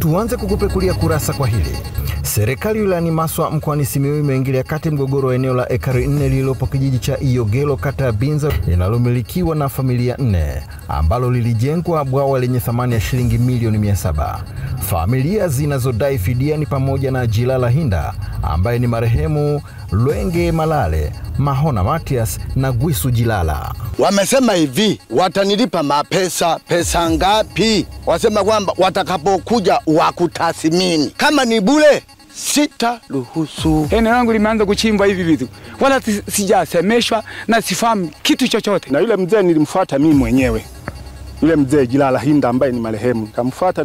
Tuanze kukupekulia kurasa kwa hili. Serikali wilayani Maswa mkoani Simiyu imeingilia kati mgogoro wa eneo la ekari 4 lililopo kijiji cha Iyogelo kata ya Binza linalomilikiwa na familia 4 ambalo lilijengwa bwawa lenye thamani ya shilingi milioni 700. Familia zinazodai fidia ni pamoja na Jilala Hinda ambaye ni marehemu, Lwenge Malale, Mahona Matias na Gwisu Jilala. Wamesema hivi, watanilipa mapesa, pesa ngapi? Wasema kwamba watakapokuja wakutathmini. Kama ni bure, sitaruhusu. Eneo langu limeanza kuchimbwa hivi vitu. Wala sijasemeshwa na sifahamu kitu chochote. Na yule mzee nilimfuata mimi mwenyewe. Yule mzee Jilala Hinda ambaye ni marehemu. Nikamfuata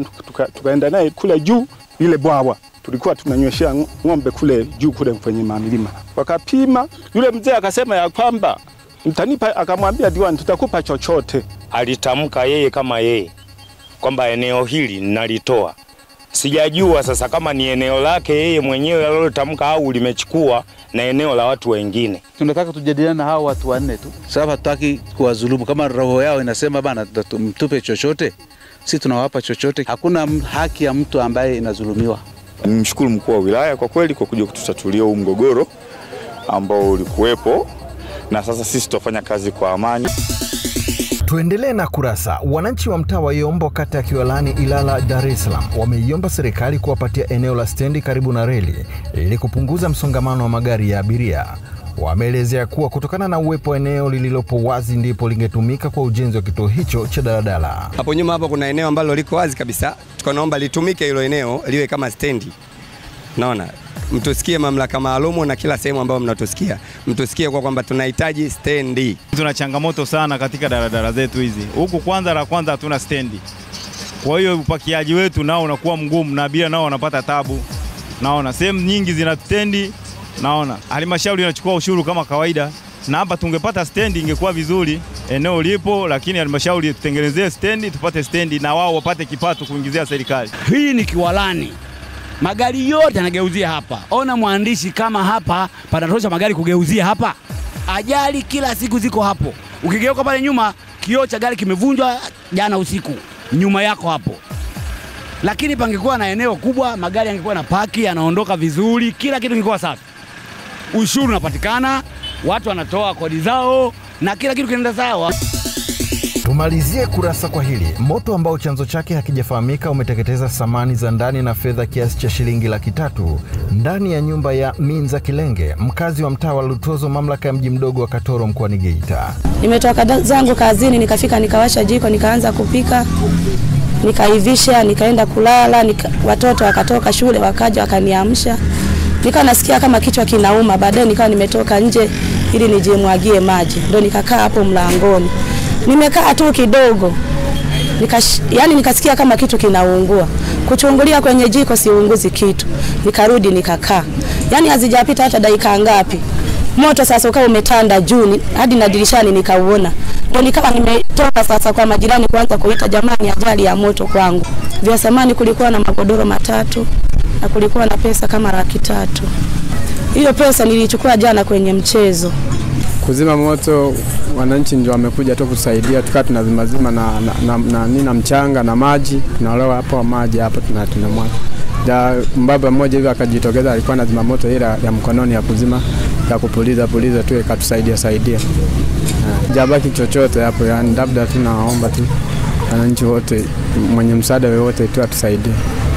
tukaenda naye kule juu ile bwawa. Tulikuwa tunanyweshea ng'ombe kule juu kule kwenye milima. Wakapima, yule mzee akasema ya kwamba mtanipa, akamwambia diwani tutakupa chochote. Alitamka yeye kama yeye kwamba eneo hili ninalitoa. Sijajua sasa kama ni eneo lake yeye mwenyewe alilotamka au limechukua na eneo la watu wengine. Tunataka tujadiliane na hao watu 4 tu. Sababu hataki kuwadhulumu. Kama roho yao inasema bana mtupe chochote, sisi tunawapa chochote. Hakuna haki ya mtu ambaye inadhulumiwa. Nimshukuru mkuu wa wilaya kwa kweli kwa kuja kututatulia huu mgogoro ambao ulikuwepo, na sasa sisi tutafanya kazi kwa amani. Tuendelee na kurasa. Wananchi wa mtaa wa Yombo kata ya Kiwalani Ilala Dar es Salaam wameiomba serikali kuwapatia eneo la stendi karibu na reli ili kupunguza msongamano wa magari ya abiria. Wameelezea kuwa kutokana na uwepo eneo lililopo wazi ndipo lingetumika kwa ujenzi wa kituo hicho cha daladala. Hapo nyuma hapo kuna eneo ambalo liko wazi kabisa. Tunaomba litumike hilo eneo liwe kama stendi. Naona mtusikie mamlaka maalumu na kila sehemu ambayo mnatusikia. Mtusikie kwa kwamba tunahitaji stendi. Tuna changamoto sana katika daladala zetu hizi. Huku kwanza hatuna stendi. Kwa hiyo upakiaji wetu nao unakuwa mgumu na abiria nao wanapata tabu. Naona sehemu nyingi zina stendi. Naona halmashauri inachukua ushuru kama kawaida. Na hapa tungepata stendi ingekuwa vizuri. Eneo lipo lakini halmashauri tutengenezee stendi, tupate stendi na wao wapate kipato kuingizia serikali. Hii ni Kiwalani. Magari yote yanageuzia hapa. Ona mwandishi kama hapa panatosha magari kugeuzia hapa. Ajali kila siku ziko hapo. Ukigeuka pale nyuma kioo cha gari kimevunjwa jana usiku nyuma yako hapo. Lakini pangekuwa na eneo kubwa, magari yangekuwa na paki, yanaondoka vizuri, kila kitu kingekuwa safi. Ushuru unapatikana, watu wanatoa kodi zao na kila kitu kinaenda sawa. Tumalizie kurasa kwa hili. Moto ambao chanzo chake hakijafahamika umeteketeza samani za ndani na fedha kiasi cha shilingi 300,000 ndani ya nyumba ya Minza Kilenge, mkazi wa mtaa wa Lutozo, mamlaka ya mji mdogo wa Katoro mkoani Geita. Nimetoka zangu kazini, nikafika nikawasha jiko, nikaanza kupika, nikaivisha, nikaenda kulala, watoto wakatoka shule wakaja wakaniamsha. Nikawa nasikia kama kichwa kinauma, baadaye nikawa nimetoka nje ili nijimwagie maji. Ndio nikakaa hapo mlangoni. Nimekaa tu kidogo. Nikasikia kama kitu kinaungua. Kuchungulia kwenye jiko siunguzi kitu. Nikarudi nikakaa. Hazijapita hata dakika ngapi. Moto sasa ukawa umetanda juu hadi na dirishani nikauona. Ndio nikawa nimetoka sasa kwa majirani kuanza kuita jamani ajali ya moto kwangu. Vya samani kulikuwa na magodoro 3 na kulikuwa na pesa kama 300. Hiyo pesa nilichukua jana kwenye mchezo. Kuzima moto wananchi ndio wamekuja tu kusaidia, tukaa tunazima na mchanga na maji, tunaloa hapo maji hapo tunamwaga. Mbaba mmoja hivi akajitokeza, alikuwa anazima moto ile ya mkononi ya kuzima ya kupuliza tu ikatusaidia. Jabaki chochote hapo, labda tunaomba tu wananchi wote mwenye msaada wote tu atusaidie.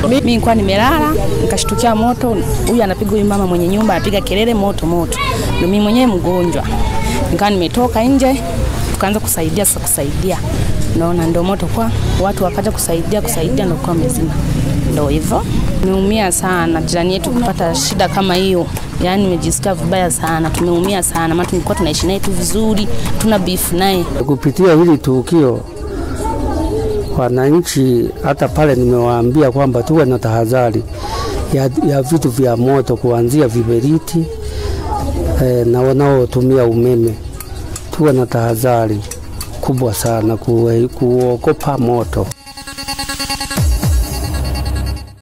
Mimi nilikuwa nimelala, nikashtukia moto, huyu anapiga huyu mama mwenye nyumba anapiga kelele moto. Ndio mimi mwenyewe mgonjwa. Nikawa nimetoka nje, tukaanza kusaidia. Naona ndio moto kwa watu wakaja kusaidia ndio kwa mzima. Ndio hivyo. Nimeumia sana, jirani yetu kupata shida kama hiyo. Nimejisikia vibaya sana, tumeumia sana. Maana tulikuwa tunaishi naye tu vizuri, tuna beef naye. Kupitia hili tukio wananchi hata pale nimewaambia kwamba tuwe na tahadhari ya vitu vya moto kuanzia viberiti na wanaotumia umeme. Tuwe na tahadhari kubwa sana kuogopa moto.